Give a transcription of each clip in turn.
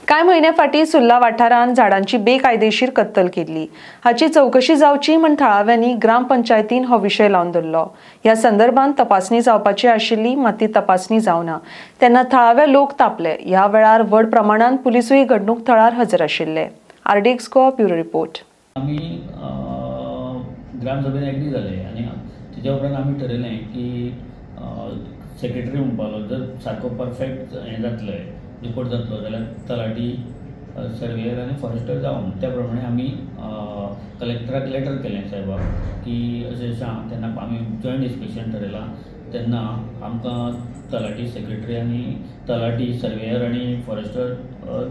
काय महिन्या फाटी सुल्ला वाठारांत झाडांची बेकायदेशीर कत्तल केल्ली। हाची चौकशी जावची म्हण थळाव्यांनी ग्रामपंचायतीन हो विशय लावन धरलो। ह्या संदर्भात तपासणी जावपाची आशिल्ली, मात ती तपासणी जावना तेन्ना थळावे लोक तापले। ह्या वेळार व्हड प्रमाणात पुलिसूय घडणूक थळार हजर आशिल्ले। RDX को ब्युरो रिपोर्ट। आम्ही ग्रामसभेत एग्री झाले आणि त्याच्या उपरांत आम्ही ठरवलें की सेक्रेटरी म्हणपालो जर सारको परफेक्ट हें जातलें रिपोर्ट जातलो जाल्यार तलाटी सर्वेयर आनी फॉरेस्टर जावन त्या प्रमाणे आमी कलेक्टराक लेटर केलें साहेबाक की अशें सांग। तेन्ना आमी जॉयंट इन्स्पेक्शन ठरयलां तेन्ना आमकां तलाटी सेक्रेटरी आनी तलाटी सर्वेयर आनी फॉरेस्टर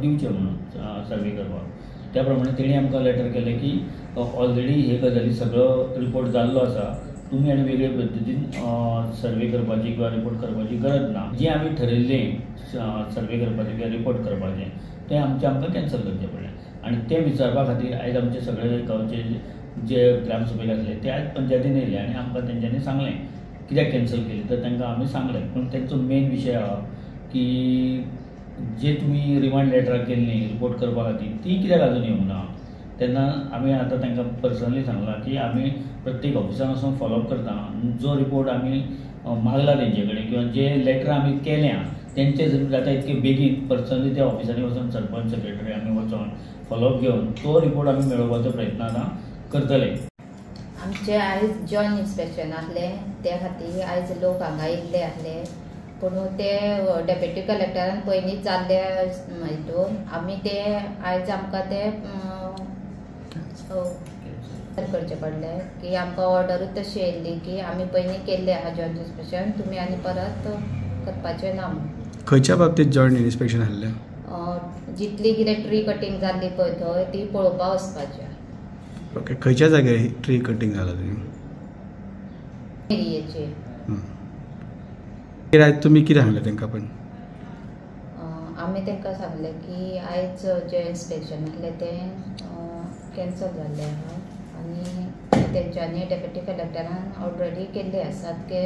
दिवचे म्हणून सर्वे करपाक। त्या प्रमाणे तेणी आमकां लेटर केलें की ऑलरेडी हे गजाली सगळो रिपोर्ट जाल्लो आसा, तुम्ही आनी वेगळे पद्दतीन सर्वे करपाची किंवा रिपोर्ट करपाची गरज ना। जे आमी ठरयल्लें सर्वे करपाचें किंवा रिपोर्ट करपाचें तें आमकां कॅन्सल करचें पडलें। आनी तें विचारपा खातीर आयज आमचे सगळे गांवचे जे ग्रामसभेक आसले ते आयज पंचायतीन येयले आनी आमकां तेंच्यांनी सांगलें कित्याक कॅन्सल केली तर तांकां आमी सांगलें। पूण तेंचो मेन विशय आहा की जे तुमी रिमांड लेटरां केल्लीं रिपोर्ट करपा खातीर ती कित्याक आजून येवंक ना। तेन्ना आमी आतां तांकां पर्सनली सांगलां की आमी प्रत्येक ऑफिसान वचून फॉलोअप करता। जो रिपोर्ट आमी मागला तेंचे कडेन किंवा जे लेटर आमी केल्या तेंचे जाता इतके बेगीन पर्सनली त्या ऑफिसांनी वचून सरपंच सेक्रेटरी आमी वचून फॉलोअप घेवन तो रिपोर्ट आमी मेळोवपाचो प्रयत्न आतां करतले। आमचे आयज जॉयंट इन्स्पेक्शन आसलें त्या खातीर आयज लोक हांगा येयल्ले आसले, पूण ते डेप्युटी कलेक्टरान पयलींच जाल्ले हितून आमी ते आयज आमकां ते करचे पडले की आमकां ऑर्डरूच तशी येयल्ली की आमी पयलीं केल्ले आहा जॉयंट इन्स्पेक्शन, तुमी आनी परत करपाचें ना म्हणून। खंयच्या बाबतींत जॉयंट इन्स्पेक्शन आहलें? जितली कितें ट्री कटींग जाल्ली पळय थंय ती पळोवपाक वचपाचें। ओके, खंयच्या जाग्यार ट्री कटींग जालां ती? एरियेचेर। तुमी कितें सांगलें तांकां? पण आमी तांकां सांगलें की आयज जें इन्स्पेक्शन आसलें तें कॅन्सल जाल्लें आहा आनी तेंच्यांनी डेप्युटी कलेक्टरान ऑलरेडी केल्ले आसात की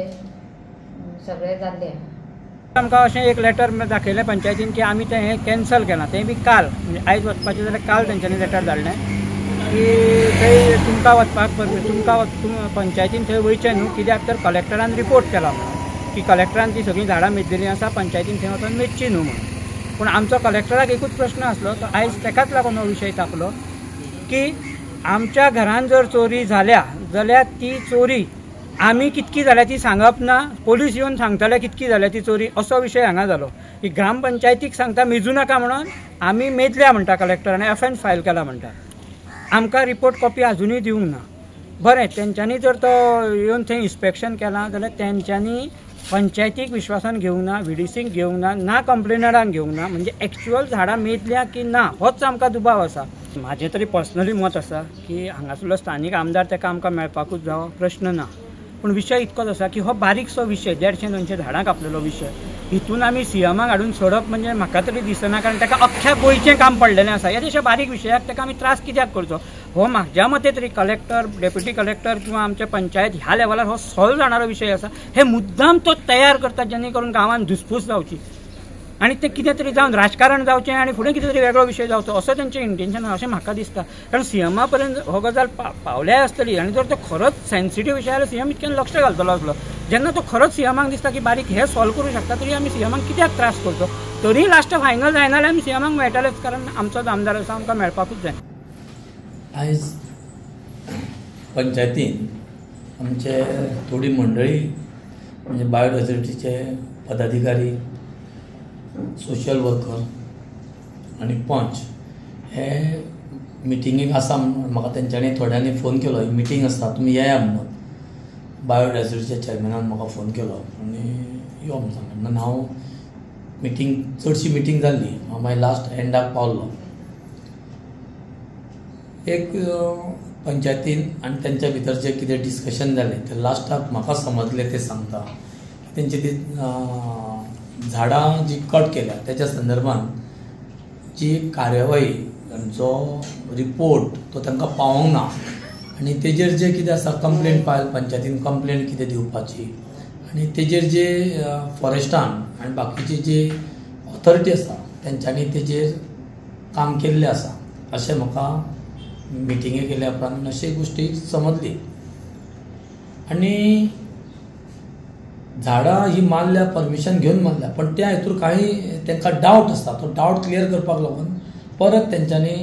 सगळें जाल्लें आहा। आमकां अशें एक लेटर दाखयलें पंचायतीन की आमी तें हें कॅन्सल केलां, तें बी काल, म्हणजे आयज वचपाचें जाल्यार काल तेंच्यांनी लेटर धाडलें की थंय तुमकां वचपाक तुमकां पंचायतीन थंय वयचें न्हू, कित्याक तर कलेक्टरान रिपोर्ट केला म्हणून की कलेक्टरान ती सगळीं झाडां मेद्दिल्लीं आसा, पंचायतीन थंय वचून मेदची न्हू म्हणून। पूण आमचो कलेक्टराक एकूच प्रश्न आसलो तो आयज तेकाच लागून हो विशय तापलो की आमच्या घरान जर चोरी जाल्या जाल्यार ती चोरी आमी कितकी जाल्या ती सांगप ना, पोलीस येवन सांगतले कितकी जाल्या ती चोरी, असो विशय हांगा जालो की ग्रामपंचायतीक सांगता मेजू नाका म्हणून आमी मेदल्या म्हणटा कलेक्टरान FN फायल केला म्हणटा। आमकां रिपोर्ट कॉपी अजुनूय दिवंक ना। बरें, तेंच्यांनी जर तो येवन थंय इन्स्पेक्शन केलां जाल्यार तेंच्यांनी पंचायतीक विश्वासान घेवंक ना, VDCक घेवंक ना, ना कंप्लेनरांक घेवंक ना, म्हणजे एक्चुअल झाडां मेदल्या की ना होच आमकां दुबाव आसा। म्हाजें तरी पर्सनली मत आसा की हांगासरलो स्थानीक आमदार ताका आमकां मेळपाकूच जावो प्रश्न ना, पूण विशय इतकोच आसा की हो बारीकसो विशय 150-200 झाडां कापलेलो विशय हितून आमी CMाक हाडून सोडप म्हणजे म्हाका तरी दिसना, कारण ताका अख्ख्या गोंयचें काम पडलेलें आसा। ह्या अशा बारीक विशयाक ताका आमी त्रास कित्याक करचो? हो म्हाज्या मते तरी कलेक्टर, डेप्युटी कलेक्टर किंवा आमचे पंचायत ह्या लेवलार हो सॉल्व जाणारो विशय आसा। हे मुद्दाम तो तयार करता जेणे करून गांवांत धुसफूस जावची आनी तें कितें तरी जावन राजकारण जावचें आनी फुडें कितें तरी वेगळो विशय जावचो असो तेंचें इंटेन्शन अशें म्हाका दिसता। कारण CMा पर्यंत हो गजाल पावल्याय आसतली आनी जर तो खरोच सेन्सिटीव विशय जाल्यार CM इतक्यान लक्ष घालतलो आसलो। जेन्ना तो खरोच CMाक दिसता की बारीक हे सॉल्व करूं शकता तरी आमी CMाक कित्याक त्रास करचो? तरी लास्ट फायनल जायना जाल्यार आमी CMाक मेळटलेच, कारण आमचोच आमदार आसा, आमकां मेळपाकूच जाय। आयज पंचायतीन आमचे थोडी मंडळी म्हणजे बायोडायवर्सिटीचे पदाधिकारी, सोशल वर्कर आणि पंच हे मिटिंगेक आसा म्हणून म्हाका तेंच्यांनी थोड्यांनी फोन केलो, ही मिटींग आसा तुमी येया म्हणून। बायोडायवर्सिटीच्या चॅरमॅनान म्हाका फोन केलो आनी यो म्हणून सांगलें। म्हणून हांव मिटींग चडशी मिटींग जाल्ली, हांव मागीर लास्ट एंडाक पावलो। एक पंचायतीन आनी तेंच्या भितर जें कितें डिस्कशन जालें तें लास्टाक म्हाका समजलें तें सांगता। तेंची ती झाडां जी कट केल्या त्याच्या संदर्भात जी कार्यवाही जो रिपोर्ट तो तांकां पावोंक ना आनी तेजेर जे कितें आसा कंप्लेंट फायल पंचायतीन कंप्लेंट कितें दिवपाची आनी तेजेर जे फॉरेस्टान आनी बाकीचे जे ऑथॉरिटी आसा तेंच्यांनी तेजेर काम केल्लें आसा अशें म्हाका मिटिंगे केल्या उपरांत अशी गोष्टी समजली. आनी झाडां ही मारल्या, परमिशन घेवन मारल्या, पण त्या हेतूर काही तांकां डावट आसता. तो डावट क्लियर करपाक लागून परत तेंच्यांनी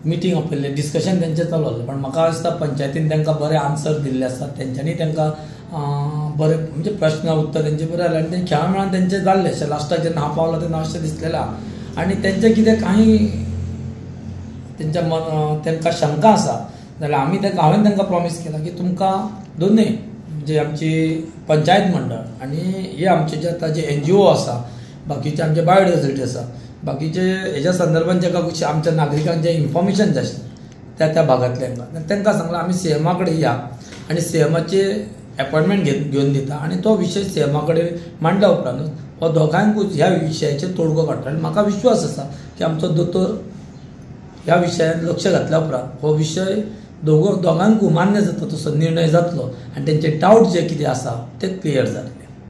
मिटींग आपयल्लें, डिस्कशन तेंचें चालू आसलें. पण म्हाका दिसता पंचायतीन तांकां बरे आन्सर दिल्ले आसता. तेंच्यांनी तांकां बरे म्हणजे प्रश्न उत्तर तेंचे बरें जालें आनी तें खेळा मेळान तेंचें जाल्लें अशें. लास्टाक जेन्ना हांव पावलो तेन्ना अशें दिसलेलें आहा. आनी तेंचें कितें काही तेंच्या तांकां शंका आसा जाल्यार हांवें तांकां प्रॉमीस केला की तुमकां दोनूय म्हणजे आमची पंचायत मंडळ आनी हे आमचे जे आतां जे NGO आसा, बाकीचे आमचे बायोडायवर्सिटी आसा, बाकीचे हेज्या संदर्भान जेका आमच्या नागरिकांक जें इन्फॉर्मेशन जाय आसलें त्या भागांतल्यांक तांकां सांगलां आमी CMA कडेन या आनी CMAचे अपॉयंटमेंट घेवन दिता आनी तो विशय CMA कडेन मांडल्या उपरांत हो दोगांयकूच ह्या विशयाचेर तोडगो काडटा. आनी म्हाका विश्वास आसा की आमचो दोतोर ह्या विशयान लक्ष घातल्या उपरांत हो विशय दोगांकूय मान्य जाता तसो निर्णय जातलो आनी तेंचे डावट जे कितें आसा ते क्लियर जाले.